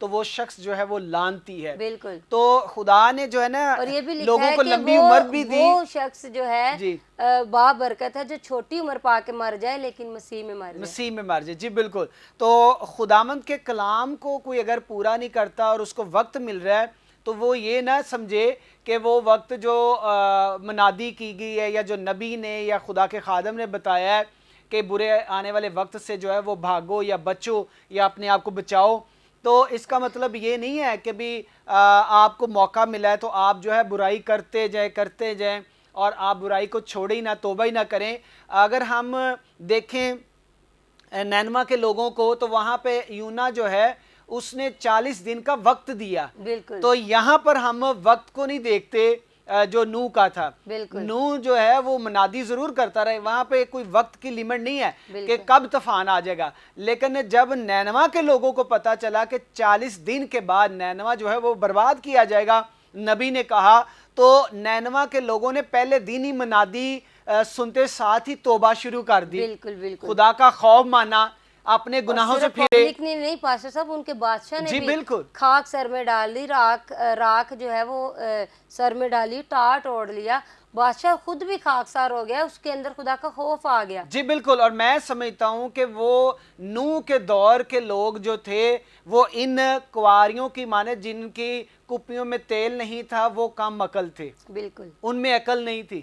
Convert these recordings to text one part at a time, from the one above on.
تو وہ شخص جو ہے وہ لعنتی ہے. بالکل. تو خدا نے جو ہے نا اور یہ بھی لکھا لوگوں ہے کو کہ لمبی عمر بھی دی. وہ شخص جو ہے جی بابرکت ہے جو چھوٹی عمر پا کے مر جائے لیکن مسیح میں مر جائے. مسیح میں مر جائے. جی بالکل. تو خداوند کے کلام کو کوئی اگر پورا نہیں کرتا اور اس کو وقت مل رہا ہے تو وہ یہ نہ سمجھے کہ وہ وقت جو منادی کی گئی ہے یا جو نبی نے یا خدا کے خادم نے بتایا ہے کہ برے آنے والے وقت سے جو ہے وہ بھاگو یا بچو یا اپنے آپ کو بچاؤ، تو اس کا مطلب یہ نہیں ہے کہ بھی آپ کو موقع ملا ہے تو آپ جو ہے برائی کرتے جائیں اور آپ برائی کو چھوڑے ہی نہ، توبہ ہی نہ کریں. اگر ہم دیکھیں نینوا کے لوگوں کو تو وہاں پہ یونا جو ہے اس نے 40 دن کا وقت دیا. بالکل. تو یہاں پر ہم وقت کو نہیں دیکھتے جو نوح کا تھا. بالکل. نوح جو ہے وہ منادی ضرور کرتا رہے، وہاں پہ کوئی وقت کی لیمٹ نہیں ہے کہ کب طوفان آ جائے گا. لیکن جب نینوا کے لوگوں کو پتا چلا کہ 40 دن کے بعد نینوا جو ہے وہ برباد کیا جائے گا، نبی نے کہا، تو نینوا کے لوگوں نے پہلے دن ہی منادی سنتے ساتھ ہی توبہ شروع کر دی. بالکل بالکل. خدا کا خوف مانا، اپنے گناہوں سے پھرے. پبلک نے نہیں، پاسٹر صاحب ان کے بادشاہ نے جی بھی بالکل خاک سر میں ڈال دی، راکھ جو ہے وہ سر میں ڈالی، ٹاٹ اوڑھ لیا، بادشاہ خود بھی خاکسار ہو گیا، اس کے اندر خدا کا خوف آ گیا. جی بالکل. اور میں سمجھتا ہوں کہ وہ نوح کے دور کے لوگ جو تھے وہ ان کنواریوں کی مانے جن کی کپیوں میں تیل نہیں تھا وہ کم عقل تھے. بالکل. ان میں عقل نہیں تھی.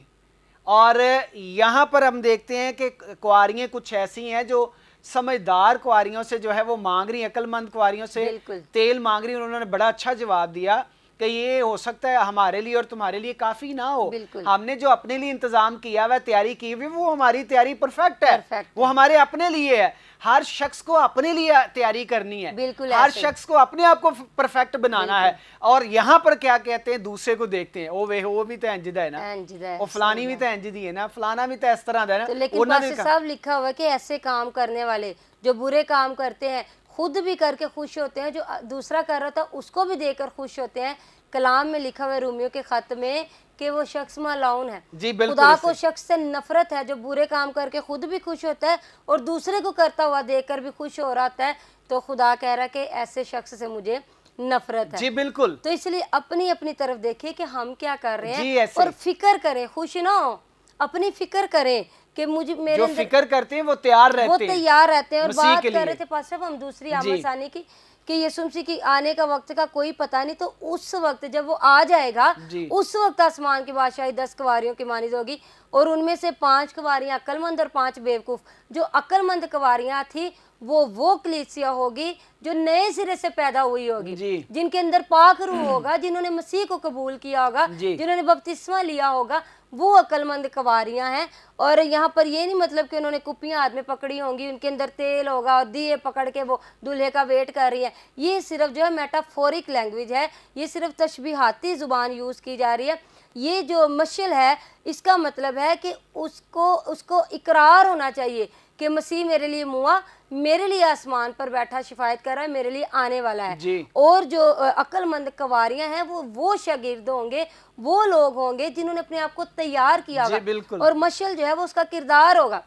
اور یہاں پر ہم دیکھتے ہیں کہ کنواریاں کچھ ایسی ہیں جو سمجھدار کنواریوں سے جو ہے وہ مانگ رہی ہیں، عقل مند کنواریوں سے تیل مانگ رہی ہیں. انہوں نے بڑا اچھا جواب دیا کہ یہ ہو سکتا ہے ہمارے لیے اور تمہارے لیے کافی نہ ہو. ہم نے جو اپنے لیے انتظام کیا ہوا ہے، تیاری کی ہوئی، وہ ہماری تیاری پرفیکٹ ہے، وہ ہمارے اپنے لیے ہے. ہر شخص کو اپنے لیے تیاری کرنی ہے، ہر شخص کو اپنے آپ کو پرفیکٹ بنانا ہے. اور یہاں پر کیا کہتے ہیں، دوسرے کو دیکھتے ہیں، وہ بھی تو انجدہ ہے نا، وہ فلانی بھی تو انجدی ہے نا، فلانا بھی تو اس طرح ہے نا. لیکن پاسٹر صاحب لکھا ہوا ہے کہ ایسے کام کرنے والے جو برے کام کرتے ہیں خود بھی کر کے خوش ہوتے ہیں، جو دوسرا کر رہا تھا اس کو بھی دیکھ کر خوش ہوتے ہیں. کلام میں لکھا ہوا ہے رومیو کے خط میں کہ وہ شخص ملعون ہے. خدا کو شخص سے نفرت ہے جو برے کام کر کے خود بھی خوش ہوتا ہے اور دوسرے کو کرتا ہوا دیکھ کر بھی خوش ہو رہا ہے. تو خدا کہہ رہا ہے کہ ایسے شخص سے مجھے نفرت ہے. جی بالکل. تو اس لیے اپنی اپنی طرف دیکھیں کہ ہم کیا کر رہے ہیں اور فکر کریں، خوش نہ ہو، اپنی فکر کریں کہ مجھے میرے جو فکر کرتے ہیں وہ تیار رہتے ہیں، وہ تیار رہتے ہیں. اور بات کر رہے تھے پاسٹر صاحب ہم دوسری آمد ثانی کی کہ یسوع مسیح کی آنے کا وقت کا کوئی پتہ نہیں. تو اس وقت جب وہ آ جائے گا اس وقت آسمان کی بادشاہی 10 کنواریوں کی مانند ہوگی اور ان میں سے 5 کنواریاں عقل مند اور 5 بیوقوف. جو عقل مند کنواریاں تھی وہ کلیسیا ہوگی جو نئے سرے سے پیدا ہوئی ہوگی، جن کے اندر پاک روح ہوگا، جنہوں نے مسیح کو قبول کیا ہوگا، جنہوں نے بپتسمہ لیا ہوگا، وہ عقل مند کنواریاں ہیں. اور یہاں پر یہ نہیں مطلب کہ انہوں نے کپیاں ہاتھ میں پکڑی ہوں گی، ان کے اندر تیل ہوگا اور دیے پکڑ کے وہ دلہے کا ویٹ کر رہی ہیں. یہ صرف جو ہے میٹافورک لینگویج ہے، یہ صرف تشبیہاتی زبان یوز کی جا رہی ہے. یہ جو مشل ہے اس کا مطلب ہے کہ اس کو اقرار ہونا چاہیے کہ مسیح میرے لیے موا، میرے لیے آسمان پر بیٹھا شفاعت کر رہا ہے، میرے لیے آنے والا ہے. اور جو عقل مند کنواریاں ہیں وہ شاگرد ہوں گے، وہ لوگ ہوں گے جنہوں نے اپنے آپ کو تیار کیا ہوگا. اور مشل جو ہے وہ اس کا کردار ہوگا،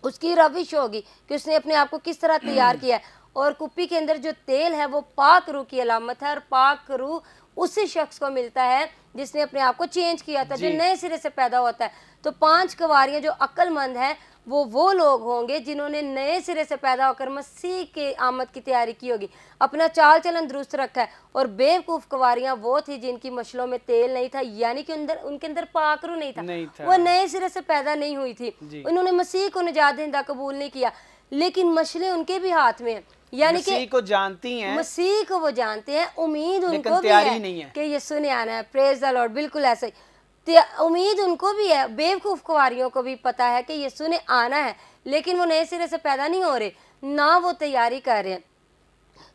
اس کی روش ہوگی کہ اس نے اپنے آپ کو کس طرح تیار کیا ہے. اور کپی کے اندر جو تیل ہے وہ پاک روح کی علامت ہے، اور پاک روح اسی شخص کو ملتا ہے جس نے اپنے آپ کو چینج کیا تھا، جو نئے سرے سے پیدا ہوتا ہے. تو 5 کنواریاں جو عقل مند ہیں وہ لوگ ہوں گے جنہوں نے نئے سرے سے پیدا ہو کر مسیح کے آمد کی تیاری کی ہوگی، اپنا چال چلن درست رکھا ہے. اور بیوقوف کنواریاں وہ تھی جن کی مشلوں میں تیل نہیں تھا، یعنی کہ ان کے اندر پاک روح نہیں تھا، وہ نئے سرے سے پیدا نہیں ہوئی تھی، انہوں نے مسیح کو نجات دہندہ قبول نہیں کیا. لیکن مشلیں ان کے بھی ہاتھ میں ہیں، یعنی کہ مسیح کو جانتی ہیں، مسیح کو وہ جانتے ہیں، امید ان کو بھی ہے کہ یسوع نے آنا ہے. پریز دی لارڈ. بالکل ایسا ہی امید ان کو بھی ہے. بیوقوف کنواریوں کو بھی پتا ہے کہ یسوع نے آنا ہے، لیکن وہ نئے سرے سے پیدا نہیں ہو رہے، نہ وہ تیاری کر رہے ہیں.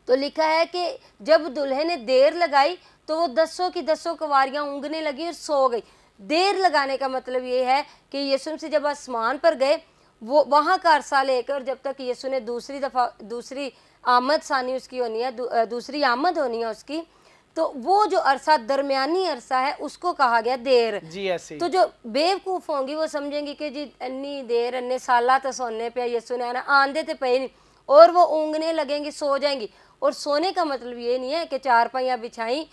تو لکھا ہے کہ جب دلہے نے دیر لگائی تو وہ 10 کی 10 کنواریاں اونگنے لگی اور سو گئی. دیر لگانے کا مطلب یہ ہے کہ یسوع سے جب آسمان پر گئے وہ وہاں کا عرصہ لے کر جب تک یسوع نے دوسری آمد ثانی اس کی ہونی ہے، دوسری آمد ہونی ہے اس کی، تو وہ جو عرصہ درمیانی عرصہ ہے اس کو کہا گیا دیر. تو جو بیوقوف ہوں گی وہ سمجھیں گی کہ جی انی دیر انے سالہ تو سونے پہ یسوع نے آنا، آندے تے پے نہیں. اور وہ اونگنے لگیں گی، سو جائیں گی. اور سونے کا مطلب یہ نہیں ہے کہ چارپائیاں بچھائیں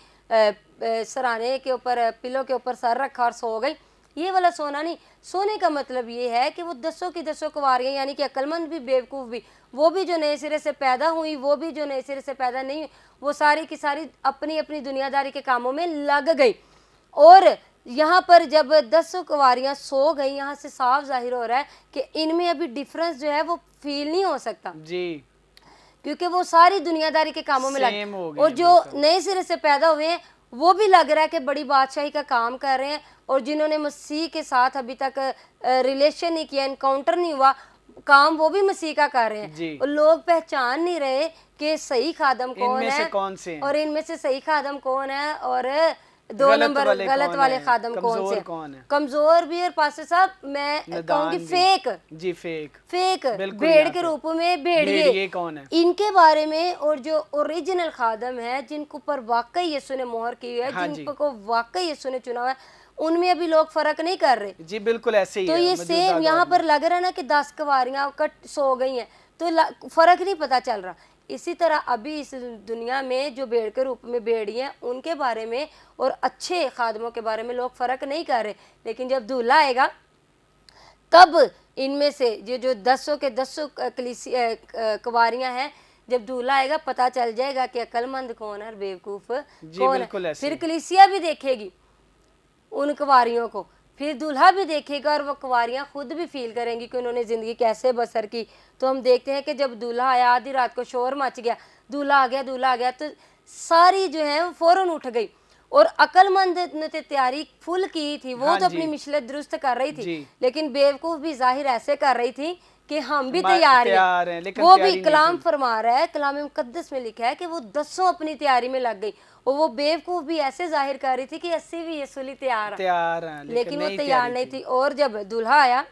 سرانے کے اوپر پلوں کے اوپر سر رکھا اور سو گئی، یہ والا سونا نہیں. سونے کا مطلب یہ ہے کہ وہ دسوں کی دسوں کنواریاں یعنی کہ عقل مند بھی بیوقوف بھی، وہ بھی جو نئے سرے سے پیدا ہوئی، وہ بھی جو نئے سرے سے پیدا نہیں ہوئی، وہ ساری کی ساری اپنی اپنی دنیا داری کے کاموں میں لگ گئی. اور یہاں پر جب 10 کنواریاں سو گئی، یہاں سے صاف ظاہر ہو رہا ہے کہ ان میں ابھی ڈیفرنس جو ہے وہ فیل نہیں ہو سکتا جی، کیونکہ وہ ساری دنیا داری کے کاموں میں سیم ہو لگ. گئے اور ہیں جو بالکل. نئے سرے سے پیدا ہوئے ہیں وہ بھی لگ رہا ہے کہ بڑی بادشاہی کا کام کر رہے ہیں، اور جنہوں نے مسیح کے ساتھ ابھی تک ریلیشن نہیں کیا، انکاؤنٹر نہیں ہوا، کام وہ بھی مسیح کا کر رہے ہیں. جی، اور لوگ پہچان نہیں رہے کہ صحیح خادم ان کون میں سے ہے کون سے ہیں، اور ان میں سے صحیح خادم کون ہے اور 2 غلط نمبر والے غلط کون والے ہیں، خادم کون سے کمزور ہیں. کون ہیں، کمزور بھی. اور پاسٹر صاحب میں کہوں گی ندان بھی. فیک جی، فیک فیک بالکل. بھیڑ یہاں کے پہ روپ میں بھیڑیے، بھیڑیے کون ہے؟ ان کے بارے میں. اور جو اوریجنل خادم ہے جن کو پر واقعی یسوع نے مہر کی ہے، ہاں جن جی، کو واقعی یسوع نے چنا ہوا ہے، ان میں ابھی لوگ فرق نہیں کر رہے. جی بالکل ایسے ہی تو ہے یہ موجودہ سیم دور یہاں میں. پر لگ رہا ہے نا کہ 10 کنواریاں کٹ سو گئی ہیں، تو فرق نہیں پتا چل رہا. اسی طرح ابھی اس دنیا میں جو بھیڑ کے روپ میں بھیڑی ہیں ان کے بارے میں اور اچھے خادموں کے بارے میں لوگ فرق نہیں کر رہے. لیکن جب دولہا آئے گا تب ان میں سے جو 10 کے 10 کنواریاں ہیں، جب دولہا آئے گا پتہ چل جائے گا کہ عقل مند کون ہے اور بیوقوف جی کون ہے. بالکل ایسے پھر ہی. کلیسیا بھی دیکھے گی ان کنواریوں کو، پھر دولہا بھی دیکھے گا، اور وہ کنواریاں خود بھی فیل کریں گی کہ انہوں نے زندگی کیسے بسر کی. تو ہم دیکھتے ہیں کہ جب دولہا آیا آدھی رات کو شور مچ گیا، دولہا آ گیا دولہا آ گیا، تو ساری جو ہے وہ فوراً اٹھ گئی. اور عقل مند نے تیاری فل کی تھی، وہ ہاں تو جی، اپنی مشلت درست کر رہی تھی، جی، لیکن بیوقوف بھی ظاہر ایسے کر رہی تھی کہ ہم بھی ہم تیار تیار ہیں. ہیں لیکن وہ بھی تیاری نہیں کلام فل. فرما رہا ہے، کلام مقدس میں لکھا ہے کہ وہ 10 اپنی تیاری میں لگ گئی، اور وہ بیوقوف بھی ایسے ظاہر کر رہی تھی کہ 80 بھی یسوع تیار ہیں، تیار ہیں لیکن لیکن وہ نہیں تیار تیاری نہیں تھی. تھی. اور جب دولہا آیا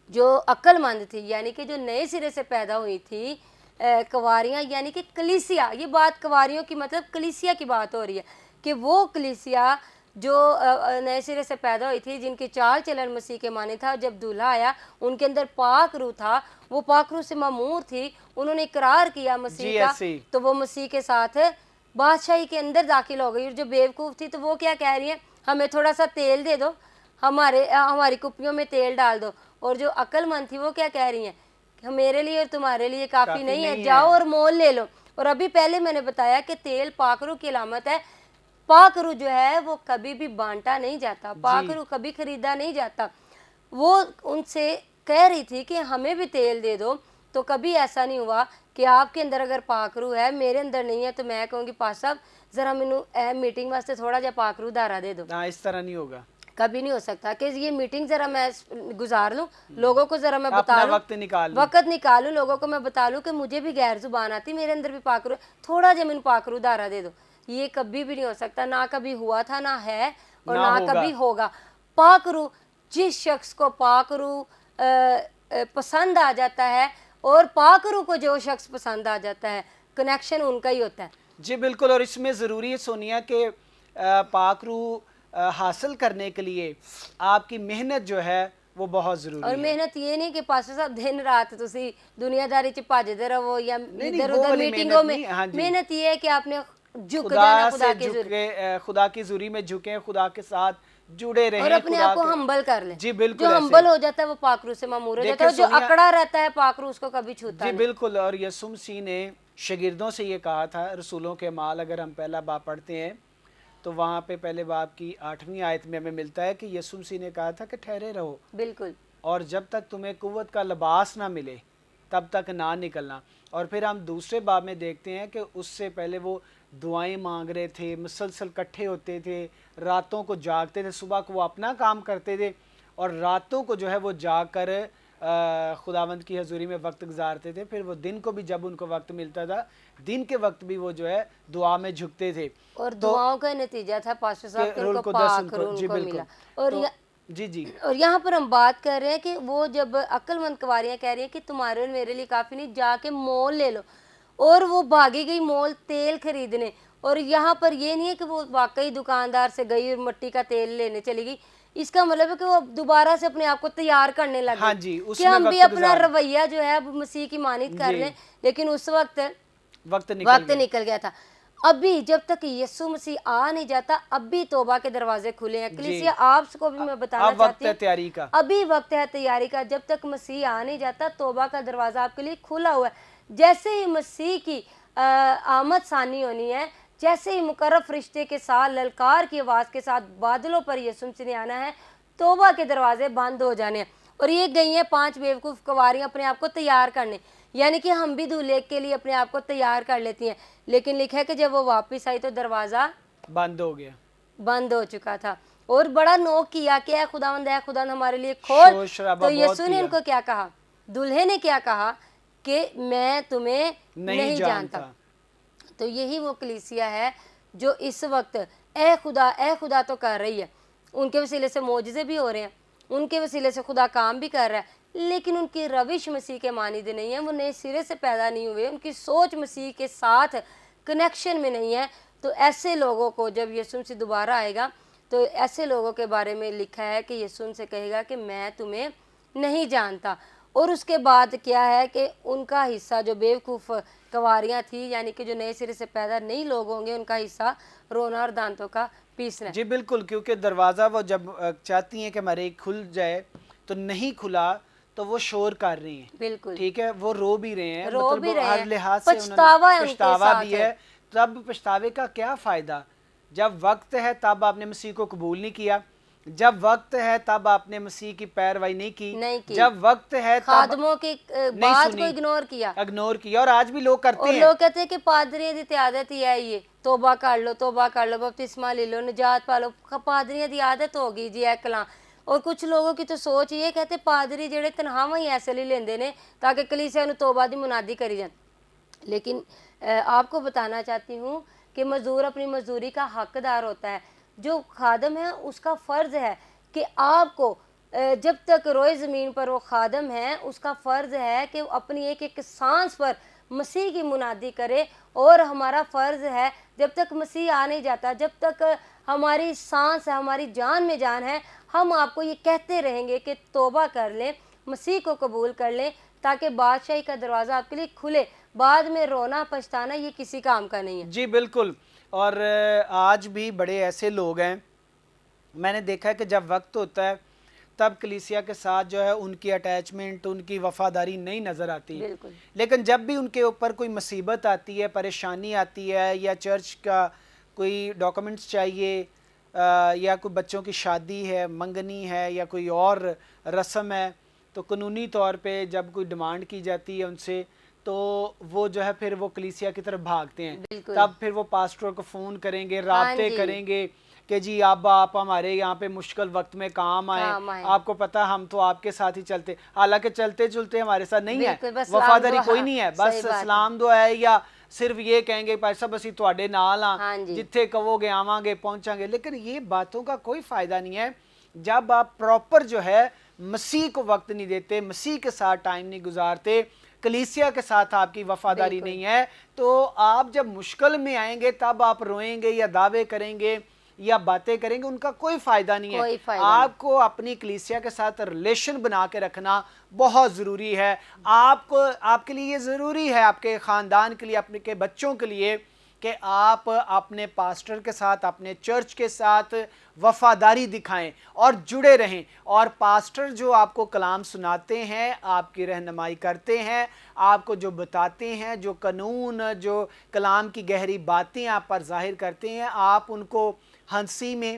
جو عقل مند تھی، یعنی کہ جو نئے سرے سے پیدا ہوئی تھی کنواریاں، یعنی کہ کلیسیا، یہ بات کنواریوں کی مطلب کلیسیا کی بات ہو رہی ہے کہ وہ کلیسیا جو نئے سرے سے پیدا ہوئی تھی، جن کی چال چلن مسیح کے معنی تھا. جب دولہا آیا ان کے اندر پاک روح تھا، وہ پاک روح سے معمور تھی، انہوں نے اقرار کیا مسیح جی کا، ایسے ہی. تو وہ مسیح کے ساتھ بادشاہی کے اندر داخل ہو گئی. اور جو بیوقوف تھی تو وہ کیا کہہ رہی ہیں، ہمیں تھوڑا سا تیل دے دو، ہماری کپیوں میں تیل ڈال دو. اور جو عقل مند تھی وہ کیا کہہ رہی ہیں کہ میرے لیے اور تمہارے لیے کافی نہیں ہے، جاؤ اور مول لے لو. اور ابھی پہلے میں نے بتایا کہ تیل پاک روح کی علامت ہے. پاک روح جو ہے وہ کبھی بھی بانٹا نہیں جاتا، پاک جی روح کبھی خریدا نہیں جاتا. وہ ان سے کہہ رہی تھی کہ ہمیں بھی تیل دے دو. تو کبھی ایسا نہیں ہوا کہ آپ کے اندر اگر پاک روح ہے میرے اندر نہیں ہے تو میں کہوں گی پاس صاحب ذرا مینوں میٹنگ واسطے تھوڑا جا پاک روح دارا دے دو. ہاں اس طرح نہیں ہوگا، کبھی نہیں ہو سکتا کہ یہ میٹنگ ذرا میں گزار لوں، لوگوں کو ذرا میں بتا اپنا لوں، وقت نکالوں، لوگوں کو میں بتا لوں کہ مجھے بھی غیر زبان آتی، میرے اندر بھی پاک روح، تھوڑا جا مینوں پاک روح دارا دے دو. یہ کبھی بھی نہیں ہو سکتا، نہ کبھی ہوا تھا، نہ ہے، اور نہ کبھی ہوگا. پاک روح جس شخص کو پاک روح پسند آ جاتا ہے، اور پاک روح کو جو شخص پسند آ جاتا ہے، کنیکشن ان کا ہی ہوتا ہے. جی بالکل. اور اس میں ضروری ہے سونیا کہ پاک روح حاصل کرنے کے لیے آپ کی محنت جو ہے وہ بہت ضروری اور ہے. محنت یہ نہیں کہ پاسٹر صاحب دن رات تسی دنیا داری چ بھجدے رہو یا نہیں ادھر وہ ادھر والی میٹنگوں محنت میں. نہیں. ہاں جی، محنت یہ ہے کہ آپ نے جھک خدا جانا سے خدا کے ضرور، جھکے، خدا کی حضوری میں جھکیں، خدا کے ساتھ جڑے رہیں، اور اپنے خدا آپ کو کے. ہمبل کر لیں. جی بالکل جو ایسے ہمبل ہی. ہو جاتا ہے وہ پاک روح سے معمور ہو جاتا ہے، دیکھیں اور جو سونیا، اکڑا رہتا ہے پاک روح اس کو کبھی چھوتا جی نہیں. بالکل. اور یسوع مسیح نے شاگردوں سے یہ کہا تھا، رسولوں کے اعمال اگر ہم پہلا باب پڑھتے ہیں تو وہاں پہ پہلے باب کی 8ویں آیت میں ہمیں ملتا ہے کہ یسوع مسیح نے کہا تھا کہ ٹھہرے رہو، بالکل، اور جب تک تمہیں قوت کا لباس نہ ملے تب تک نہ نکلنا. اور پھر ہم دوسرے باب میں دیکھتے ہیں کہ اس سے پہلے وہ دعائیں مانگ رہے تھے، مسلسل کٹھے ہوتے تھے، راتوں کو جاگتے تھے، صبح کو وہ اپنا کام کرتے تھے، اور راتوں کو جو ہے وہ جاگ کر خداوند کی حضوری میں وقت گزارتے تھے. پھر وہ دن کو بھی جب ان کو وقت ملتا تھا، دن کے وقت بھی وہ جو ہے دعا میں جھکتے تھے. اور دعاؤں کا نتیجہ تھا پاسٹر صاحب کہ ان کو پاک روح ان جی کو بالکل. ملا. اور جی اور یہاں پر ہم بات کر رہے ہیں کہ وہ جب عقل مند کنواریاں کہہ رہی ہیں کہ تمہارے اور میرے لیے کافی نہیں، جا کے مول لے لو، اور وہ بھاگی گئی مول تیل خریدنے. اور یہاں پر یہ نہیں ہے کہ وہ واقعی دکاندار سے گئی اور مٹی کا تیل لینے چلی گئی، اس کا مطلب ہے کہ وہ دوبارہ سے اپنے آپ کو تیار کرنے لگے ہاں جی، اس کہ میں ہم بھی وقت اپنا گزار رویہ جو ہے اب مسیح کی مانند کر لیں، لیکن اس وقت وقت وقت گیا۔ نکل گیا تھا۔ ابھی جب تک یسوع مسیح آ نہیں جاتا اب بھی توبہ کے دروازے کھلے ہیں۔ کلیسیا آپ کو بھی میں بتانا اب وقت چاہتی ہے ہوں تیاری کا۔ ابھی وقت ہے تیاری کا، جب تک مسیح آ نہیں جاتا توبہ کا دروازہ آپ کے لیے کھلا ہوا ہے۔ جیسے ہی مسیح کی آمد ثانی ہونی ہے، جیسے ہی مقرب فرشتے کے ساتھ للکار کی آواز کے ساتھ بادلوں پر یسوع مسیح نے آنا ہے، توبہ کے دروازے بند ہو جانے ہیں۔ اور یہ گئی ہیں 5 بیوقوف کنواریاں اپنے آپ کو تیار کرنے، یعنی کہ ہم بھی دولہے کے لیے اپنے آپ کو تیار کر لیتی ہیں، لیکن لکھا ہے کہ جب وہ واپس آئی تو دروازہ بند ہو گیا، بند ہو چکا تھا، اور بڑا نوک کیا کہ اے خداوند ہمارے لیے کھول۔ شور شرابہ تو بہت یسوع نے ان کو کیا کہا، دولہے نے کیا کہا کہ میں تمہیں نہیں جانتا۔ تو یہی وہ کلیسیا ہے جو اس وقت اے خدا تو کر رہی ہے، ان کے وسیلے سے معجزے بھی ہو رہے ہیں، ان کے وسیلے سے خدا کام بھی کر رہا ہے، لیکن ان کی روش مسیح کے مانند نہیں ہے، وہ نئے سرے سے پیدا نہیں ہوئے، ان کی سوچ مسیح کے ساتھ کنیکشن میں نہیں ہے۔ تو ایسے لوگوں کو جب یسوع سے دوبارہ آئے گا تو ایسے لوگوں کے بارے میں لکھا ہے کہ یسوع سے کہے گا کہ میں تمہیں نہیں جانتا۔ اور اس کے بعد کیا ہے کہ ان کا حصہ جو بیوقوف کنواریاں تھیں، یعنی کہ جو نئے سرے سے پیدا نہیں لوگ ہوں گے، ان کا حصہ رونا اور دانتوں کا پیسنا۔ جی بالکل، کیونکہ دروازہ وہ جب چاہتی ہیں کہ ہمارے کھل جائے تو نہیں کھلا تو وہ شور کر رہی ہیں، بالکل ٹھیک ہے، وہ رو بھی رہے ہیں، رو بھی مطلب رہے ہر ہیں، لحاظ سے پچھتاوا ہے ان کے پچھتاوا ساتھ بھی ہے۔ تب پچھتاوے کا کیا فائدہ؟ جب وقت ہے تب آپ نے مسیح کو قبول نہیں کیا، جب وقت ہے تب آپ نے مسیح کی پیروی نہیں کی، جب وقت ہے تب خادموں کی نہیں بات سنی، کو اگنور کیا، اور آج بھی لوگ کرتے اور ہیں۔ لوگ کہتے ہیں کہ پادریاں دی عادت ہی ہے، یہ توبہ کر لو بپتسمہ لے لو نجات پالو، پادریاں دی عادت ہوگی جی اے کلام۔ اور کچھ لوگوں کی تو سوچ یہ کہتے پادری جڑے تنخواہ ہی ایسے لیندے نے تاکہ کلیسیا نو توبہ دی منادی کری جائے۔ لیکن آپ کو بتانا چاہتی ہوں کہ مزدور اپنی مزدوری کا حقدار ہوتا ہے۔ جو خادم ہے اس کا فرض ہے کہ آپ کو جب تک روئے زمین پر وہ خادم ہے، اس کا فرض ہے کہ اپنی ایک ایک سانس پر مسیح کی منادی کرے۔ اور ہمارا فرض ہے جب تک مسیح آ نہیں جاتا، جب تک ہماری سانس ہے، ہماری جان میں جان ہے، ہم آپ کو یہ کہتے رہیں گے کہ توبہ کر لیں، مسیح کو قبول کر لیں، تاکہ بادشاہی کا دروازہ آپ کے لیے کھلے۔ بعد میں رونا پچھتانا یہ کسی کام کا نہیں ہے۔ جی بالکل، اور آج بھی بڑے ایسے لوگ ہیں، میں نے دیکھا ہے کہ جب وقت ہوتا ہے تب کلیسیا کے ساتھ جو ہے ان کی اٹیچمنٹ، ان کی وفاداری نہیں نظر آتی، بالکل، لیکن جب بھی ان کے اوپر کوئی مصیبت آتی ہے، پریشانی آتی ہے، یا چرچ کا کوئی ڈاکومنٹس چاہیے، یا کوئی بچوں کی شادی ہے، منگنی ہے، یا کوئی اور رسم ہے، تو قانونی طور پہ جب کوئی ڈیمانڈ کی جاتی ہے ان سے تو وہ جو ہے پھر وہ کلیسیا کی طرف بھاگتے ہیں، تب پھر وہ پاسٹر کو فون کریں گے، رابطے کریں گے کہ جی اب آپ ہمارے یہاں پہ مشکل وقت میں کام آئیں، آپ کو پتہ ہم تو آپ کے ساتھ ہی چلتے، حالانکہ چلتے چلتے ہمارے ساتھ نہیں ہے، وفاداری کوئی نہیں ہے، بس سلام دعا ہے، یا صرف یہ کہیں گے پائی صاحب اسی تواڈے نال ہاں، جتھے کہو گے آواں گے پہنچاں گے، لیکن یہ باتوں کا کوئی فائدہ نہیں ہے جب آپ پراپر جو ہے مسیح کو وقت نہیں دیتے، مسیح کے ساتھ ٹائم نہیں گزارتے، کلیسیا کے ساتھ آپ کی وفاداری نہیں ہے، تو آپ جب مشکل میں آئیں گے تب آپ روئیں گے یا دعوے کریں گے یا باتیں کریں گے، ان کا کوئی فائدہ نہیں ہے۔ آپ کو اپنی کلیسیا کے ساتھ ریلیشن بنا کے رکھنا بہت ضروری ہے، آپ کے لیے یہ ضروری ہے، آپ کے خاندان کے لیے، اپنے کے بچوں کے لیے، کہ آپ اپنے پاسٹر کے ساتھ، اپنے چرچ کے ساتھ وفاداری دکھائیں اور جڑے رہیں، اور پاسٹر جو آپ کو کلام سناتے ہیں، آپ کی رہنمائی کرتے ہیں، آپ کو جو بتاتے ہیں، جو قانون، جو کلام کی گہری باتیں آپ پر ظاہر کرتے ہیں، آپ ان کو ہنسی میں،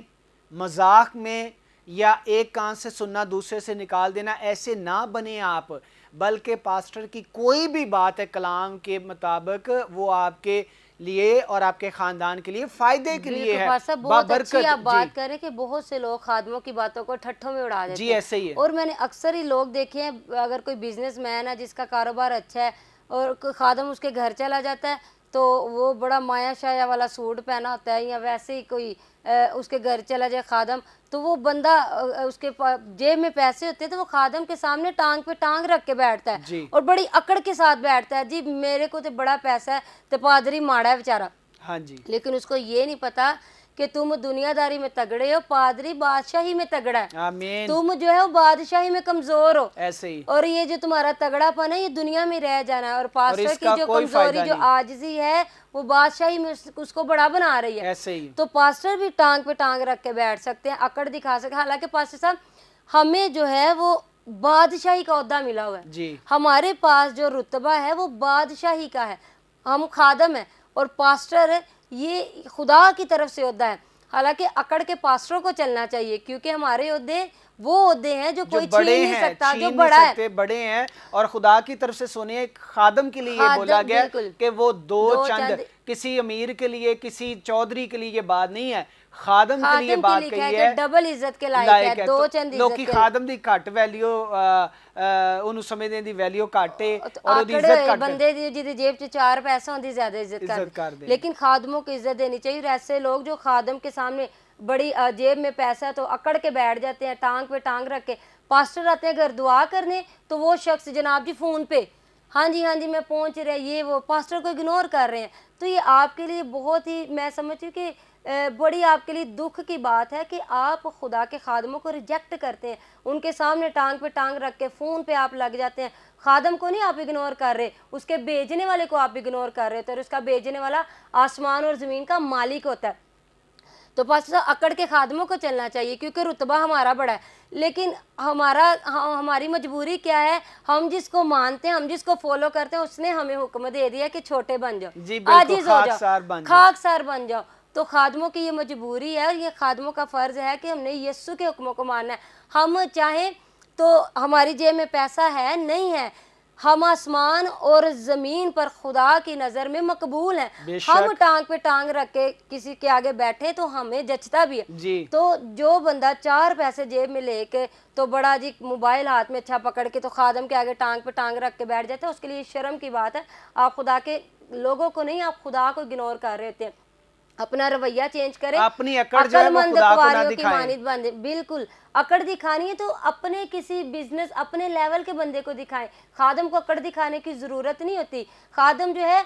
مذاق میں، یا ایک کان سے سننا دوسرے سے نکال دینا، ایسے نہ بنیں آپ، بلکہ پاسٹر کی کوئی بھی بات ہے کلام کے مطابق وہ آپ کے لیے اور آپ کے خاندان کے لیے فائدے کے لیے ہے، بہت اچھی آپ بات کریں کہ بہت سے لوگ خادموں کی باتوں کو ٹھٹھوں میں اڑا دیتے ہیں، ایسے ہی ہے، اور میں نے اکثر ہی لوگ دیکھے ہیں، اگر کوئی بزنس مین ہے جس کا کاروبار اچھا ہے اور کوئی خادم اس کے گھر چلا جاتا ہے تو وہ بڑا مایا شایا والا سوٹ پہنا ہوتا ہے، یا ویسے ہی کوئی اس کے گھر چلا جائے خادم تو وہ بندہ اس کے جیب میں پیسے ہوتے ہیں تو وہ خادم کے سامنے ٹانگ پہ ٹانگ رکھ کے بیٹھتا ہے اور بڑی اکڑ کے ساتھ بیٹھتا ہے، جی میرے کو تو بڑا پیسہ ہے تو پادری ماڑا ہے بیچارہ، ہاں جی، لیکن اس کو یہ نہیں پتا کہ تم دنیا داری میں تگڑے ہو، پادری بادشاہی میں تگڑا ہے، آمین، تم جو ہے وہ بادشاہی میں کمزور ہو، ایسے ہی، اور یہ جو تمہارا تگڑا پن ہے یہ دنیا میں رہ جانا ہے، اور پاسٹر اس کی کا جو کوئی کمزوری فائدہ جو نہیں، عاجزی ہے وہ بادشاہی میں اس کو بڑا بنا رہی ہے. ایسے ہی، تو پاسٹر بھی ٹانگ پہ ٹانگ رکھ کے بیٹھ سکتے ہیں، اکڑ دکھا سکتے ہیں. حالانکہ پاسٹر صاحب ہمیں جو ہے وہ بادشاہی کا عہدہ ملا ہوا ہے، جی، ہمارے پاس جو رتبہ ہے وہ بادشاہی کا ہے، ہم خادم ہیں، اور پاسٹر یہ خدا کی طرف سے عہدہ ہے. حالانکہ اکڑ کے پاسٹروں کو چلنا چاہیے، کیونکہ ہمارے عہدے وہ عہدے ہیں جو کوئی بڑے چھین نہیں ہیں، سکتا، جو چھین نہیں بڑا ہے. سکتے، بڑے ہیں، اور خدا کی طرف سے سنیے ایک خادم کے لیے یہ بولا خادم گیا بالکل کہ وہ دو دو چند، چند کسی امیر کے لیے، کسی چودھری کے لیے یہ بات نہیں ہے، خادم کے لیے خادم کی بات لکھا ہے کہی کہ ہے، ڈبل عزت کے لائق ہے، لائق ہے. دو تو چند لوکی عزت کے خادم دی گھٹ ویلیو انہوں سمجھتے دی ویلیو گھٹ ہے اور وہ دی آکڑ عزت گھٹ بندے جی جیب چ 4 پیسہ ہوندی زیادہ عزت کر دیں. لیکن خادموں کو عزت دینی چاہیے. اور ایسے لوگ جو خادم کے سامنے بڑی جیب میں پیسہ ہے تو اکڑ کے بیٹھ جاتے ہیں، ٹانگ پہ ٹانگ رکھ کے. پاسٹر آتے ہیں گھر دعا کرنے تو وہ شخص جناب جی فون پہ ہاں جی میں پہنچ رہا، یہ وہ پاسٹر کو اگنور کر رہے ہیں. تو یہ آپ کے لیے بہت ہی، میں سمجھتی ہوں کہ بڑی آپ کے لیے دکھ کی بات ہے کہ آپ خدا کے خادموں کو ریجیکٹ کرتے ہیں، ان کے سامنے ٹانگ پہ ٹانگ رکھ کے فون پہ آپ لگ جاتے ہیں. خادم کو نہیں آپ اگنور کر رہے، اس کے بھیجنے والے کو آپ اگنور کر رہے تھے، اور اس کا بھیجنے والا آسمان اور زمین کا مالک ہوتا ہے. تو پاسٹر صاحب اکڑ کے خادموں کو چلنا چاہیے کیونکہ رتبہ ہمارا بڑا ہے. لیکن ہماری مجبوری کیا ہے، ہم جس کو مانتے ہیں، ہم جس کو فالو کرتے ہیں، اس نے ہمیں حکم دے دیا کہ چھوٹے بن جاؤ، جی بالکل، عاجز ہو جاؤ، خاکسار بن جاؤ. خاکسار بن جاؤ. تو خادموں کی یہ مجبوری ہے، اور یہ خادموں کا فرض ہے کہ ہم نے یسوع کے حکموں کو ماننا ہے. ہم چاہیں تو ہماری جیب میں پیسہ ہے نہیں ہے، ہم آسمان اور زمین پر خدا کی نظر میں مقبول ہیں. بے ہم شک، ٹانگ پہ ٹانگ رکھ کے کسی کے آگے بیٹھے تو ہمیں جچتا بھی ہے. جی، تو جو بندہ 4 پیسے جیب میں لے کے تو بڑا جی موبائل ہاتھ میں اچھا پکڑ کے تو خادم کے آگے ٹانگ پہ ٹانگ رکھ کے بیٹھ جاتا ہے، اس کے لیے شرم کی بات ہے. آپ خدا کے لوگوں کو نہیں، آپ خدا کو اگنور کر رہے ہوتے ہیں. اپنا رویہ چینج کریں، اپنی اکڑ جو ہے عقل وہ مند خدا کو نہ کنواریوں کی دکھائیں. مانند بندے. بالکل اکڑ دکھانی ہے تو اپنے کسی بزنس، اپنے لیول کے بندے کو دکھائیں. خادم کو اکڑ دکھانے کی ضرورت نہیں ہوتی. خادم جو ہے،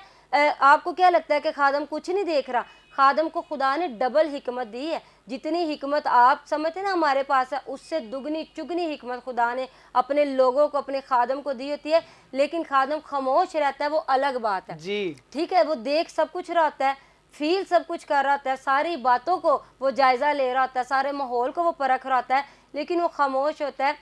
آپ کو کیا لگتا ہے کہ خادم کچھ نہیں دیکھ رہا؟ خادم کو خدا نے ڈبل حکمت دی ہے. جتنی حکمت آپ سمجھتے ہیں نا ہمارے پاس ہے، اس سے دگنی چگنی حکمت خدا نے اپنے لوگوں کو، اپنے خادم کو دی ہوتی ہے. لیکن خادم خاموش رہتا ہے، وہ الگ بات ہے. جی، ٹھیک ہے، وہ دیکھ سب کچھ رہا ہوتا ہے، فیل سب کچھ کر رہا ہوتا ہے، ساری باتوں کو وہ جائزہ لے رہا ہوتا ہے، سارے ماحول کو وہ پرکھ رہا ہوتا ہے، لیکن وہ خاموش ہوتا ہے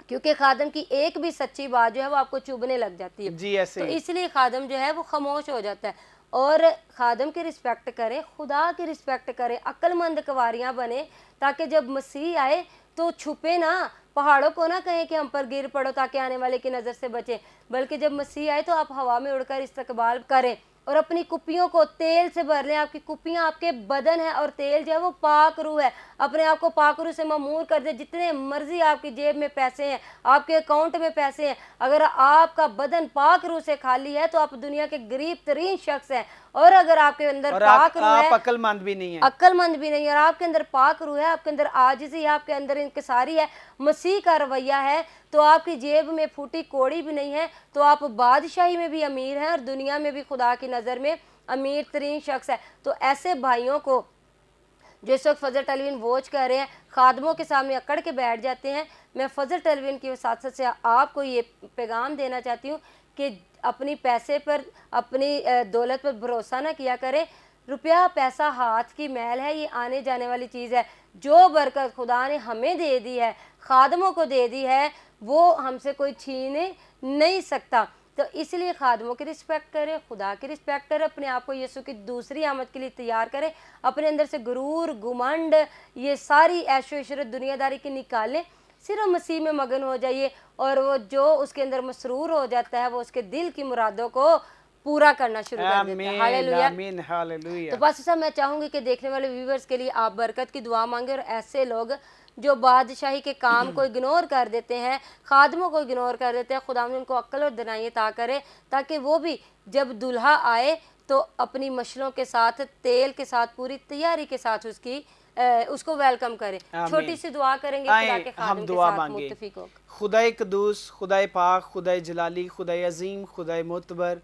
کیونکہ خادم کی ایک بھی سچی بات جو ہے وہ آپ کو چبھنے لگ جاتی ہے. جی ایسے تو ہی. اس لیے خادم جو ہے وہ خاموش ہو جاتا ہے. اور خادم کی رسپیکٹ کریں، خدا کی رسپیکٹ کریں، عقل مند کنواریاں بنیں، تاکہ جب مسیح آئے تو چھپے نہ، پہاڑوں کو نہ کہیں کہ ہم پر گر پڑو تاکہ آنے والے کی نظر سے بچیں، بلکہ جب مسیح آئے تو آپ ہوا میں اڑ کر استقبال کریں. اور اپنی کپیوں کو تیل سے بھر لیں. آپ کی کپیاں آپ کے بدن ہے، اور تیل جو ہے وہ پاک روح ہے. اپنے آپ کو پاک روح سے معمور کر دیں. جتنے مرضی آپ کی جیب میں پیسے ہیں، آپ کے اکاؤنٹ میں پیسے ہیں، اگر آپ کا بدن پاک روح سے خالی ہے تو آپ دنیا کے غریب ترین شخص ہیں. اور اگر آپ کے اندر اور پاک روح ہے، آپ عقل مند بھی نہیں ہیں، عقل مند بھی نہیں، اور آپ کے اندر پاک روح ہے، آپ کے اندر عاجزی ہے، آپ کے اندر انکساری ہے، مسیح کا رویہ ہے، تو آپ کی جیب میں پھوٹی کوڑی بھی نہیں ہے، تو آپ بادشاہی میں بھی امیر ہیں اور دنیا میں بھی خدا کی نظر میں امیر ترین شخص ہے. تو ایسے بھائیوں کو جو اس وقت فضل ٹیلی ویژن واچ کر رہے ہیں، خادموں کے سامنے اکڑ کے بیٹھ جاتے ہیں، میں فضل ٹیلی ویژن کی وساطت سے آپ کو یہ پیغام دینا چاہتی ہوں کہ اپنی پیسے پر، اپنی دولت پر بھروسہ نہ کیا کرے. روپیہ پیسہ ہاتھ کی میل ہے، یہ آنے جانے والی چیز ہے. جو برکت خدا نے ہمیں دے دی ہے، خادموں کو دے دی ہے، وہ ہم سے کوئی چھین نہیں سکتا. تو اس لیے خادموں کی رسپیکٹ کریں، خدا کی رسپیکٹ کریں، اپنے آپ کو یسوع کی دوسری آمد کے لیے تیار کریں. اپنے اندر سے غرور، گھمنڈ، یہ ساری عیش و عشرت دنیا داری کی نکالیں. صرف مسیح میں مگن ہو جائیے، اور وہ جو اس کے اندر مسرور ہو جاتا ہے وہ اس کے دل کی مرادوں کو پورا کرنا شروع کر دیتا ہے. ہاللیلویہ. آمین، ہاللیلویہ. تو پاسٹر صاحب میں چاہوں گی کہ دیکھنے والے ویورز کے لیے آپ برکت کی دعا مانگیں، اور ایسے لوگ جو بادشاہی کے کام کو اگنور کر دیتے ہیں، خادموں کو اگنور کر دیتے ہیں، خدا ان کو عقل اور دانائی عطا کرے تاکہ وہ بھی جب دلہا آئے تو اپنی مشلوں کے ساتھ، تیل کے ساتھ، پوری تیاری کے ساتھ اس کو ویلکم کرے. چھوٹی سی دعا کریں گے خدا کے خادم کے ساتھ متفق ہو. خدائے قدوس، خدائے پاک، خدائے جلالی، خدائے عظیم، خدائے معتبر،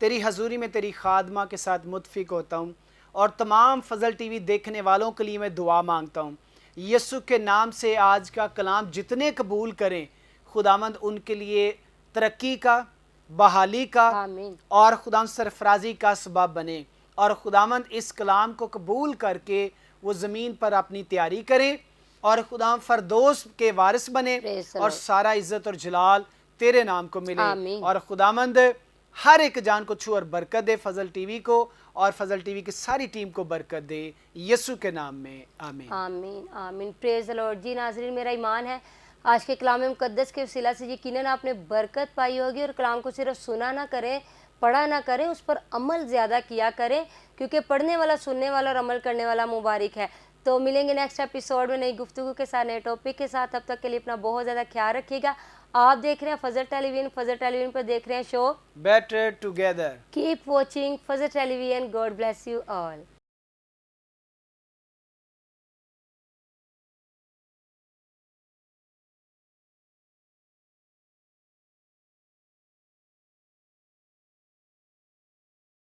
تیری حضوری میں تیری خادمہ کے ساتھ متفق ہوتا ہوں، اور تمام فضل ٹی وی دیکھنے والوں کے لیے میں دعا مانگتا ہوں، یسوع کے نام سے آج کا کلام جتنے قبول کریں خداوند ان کے لیے ترقی کا، بحالی کا اور خداوند سرفرازی کا سبب بنے، اور خداوند اس کلام کو قبول کر کے وہ زمین پر اپنی تیاری کرے اور خداوند فردوس کے وارث بنے اور سارا عزت اور جلال تیرے نام کو ملے، اور خداوند ہر ایک جان کو چھو اور برکت دے، فضل ٹی وی کو اور فضل ٹی وی کی ساری ٹیم کو برکت دے، یسوع کے نام میں آمین آمین آمین۔ پریز دی لارڈ۔ جی ناظرین، میرا ایمان ہے آج کے کلام مقدس کے وسیلہ سے یقیناً آپ نے برکت پائی ہوگی، اور کلام کو صرف سنا نہ کریں، پڑھا نہ کریں، اس پر عمل زیادہ کیا کریں، کیونکہ پڑھنے والا، سننے والا اور عمل کرنے والا مبارک ہے۔ تو ملیں گے نیکسٹ ایپیسوڈ میں نئی گفتگو کے ساتھ، نئے ٹاپک کے ساتھ۔ تب تک کے لیے اپنا بہت زیادہ خیال رکھیے گا۔ آپ دیکھ رہے ہیں فضل ٹیلی ویژن، فضل ٹیلی ویژن پر دیکھ رہے ہیں show better together. Keep watching Fazal television. God bless you all.